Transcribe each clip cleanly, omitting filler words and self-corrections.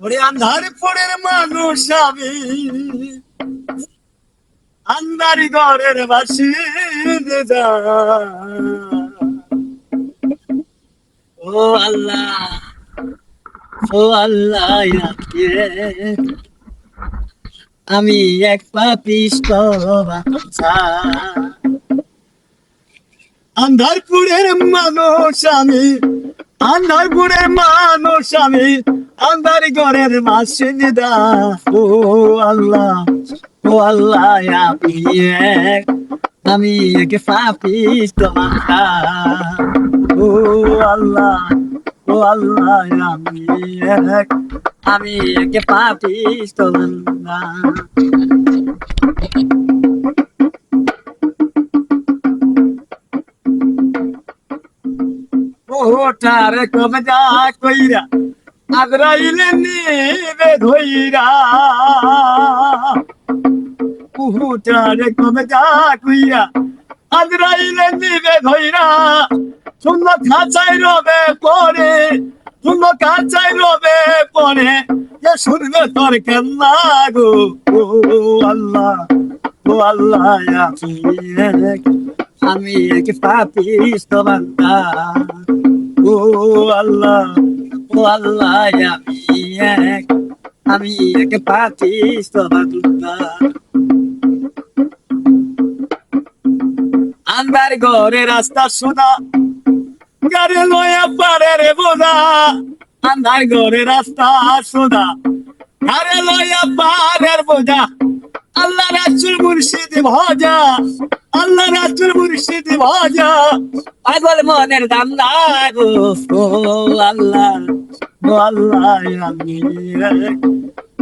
ওরে আন্ধার পড়ের মানুষ আমি, আন্ধারি ঘরের বাসিন্দা। ও আল্লাহ, ও আল্লাহ, আমি এক পাপিষ্ঠ বাচ্চা। আন্ধারপুরের মানুষ আমি, আন্ধারপুরের মানুষ আমি, আন্ধার ঘরের বাসিন্দা। ও আল্লাহ, ও আল্লাহ, আমি এক পাপিষ্ঠ বাচ্চা। ও আল্লাহ, ও আল্লাহ, আমি এক পাপিষ্ঠ বান্দা। ওটারে কবে যা কইরা আজরাইলে নিবে ধইরা। ওটারে কবে যা কইরা আজরাইলে নিবে ধইরা। সুন্দর খাঁচাই রবে পরে, সুন্দর খাঁচাই রবে পরে, যে শুনবে তোর কেন্না গো। ও আল্লাহ, ও আল্লাহ, আমি এক পাপিষ্ঠ বান্দা। ও আল্লাহ, ও আল্লাহ, আমি এক পাপিষ্ঠ বান্দা। আন্ধার ঘরে রাস্তা শোনা, গাড়ি লয়া পারে রে বোঝা। আন্ধার ঘরে রাস্তা শোনা, গাড়ি লয়া পারের বোঝা। আল্লাহ রাসূল মুর্শিদ ভজা, আল্লাহ রাসূল মুর্শিদ ভজা। পাগল মনের দামদা গো। ও আল্লাহ, ও আল্লাহ,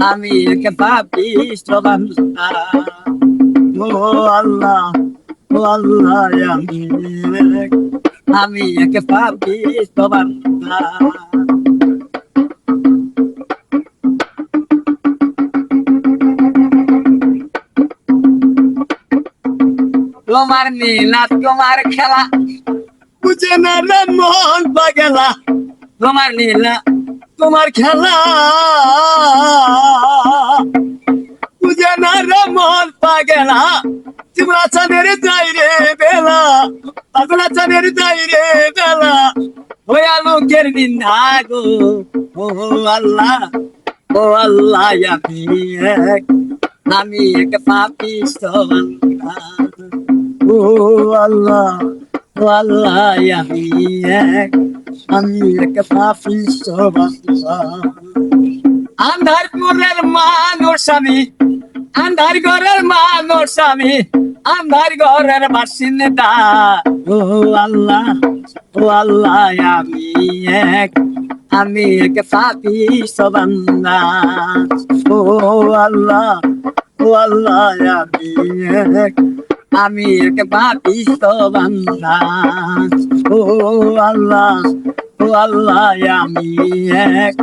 আমি এক পাপিষ্ঠ বান্দা। ও আল্লাহ, ও আল্লাহ, আমি এক পাপিষ্ঠ বান্দা। তোমার নীলা তোমার খেলা বুঝে না রে মন পাগলা। তোমার নীলা তোমার খেলা বুঝে না রে মন পাগলা। তোমরা চাঁদের যাই রে বেলা, তোমরা চাঁদের যাই রে বেলা। ওই আলোকের নিন্দা গো। ও আল্লাহ, ও আল্লাহ, আমি এক পাপিষ্ঠ বান্দা। ও আল্লাহ, ও আল্লাহ, আমি এক পাপিষ্ঠ বান্দা। আন্ধারপুরের মানুষ আমি, আন্ধার ঘরের মানুষ আমি, আন্ধার ঘরের বাসিন্দা। ও আল্লাহ, ও আল্লাহ, আমি এক পাপিষ্ঠ বান্দা। ও আল্লাহ, ও আল্লাহ, আমি এক পাপিষ্ঠ বান্দা। ও আল্লাহ, ও আল্লাহ, আমি এক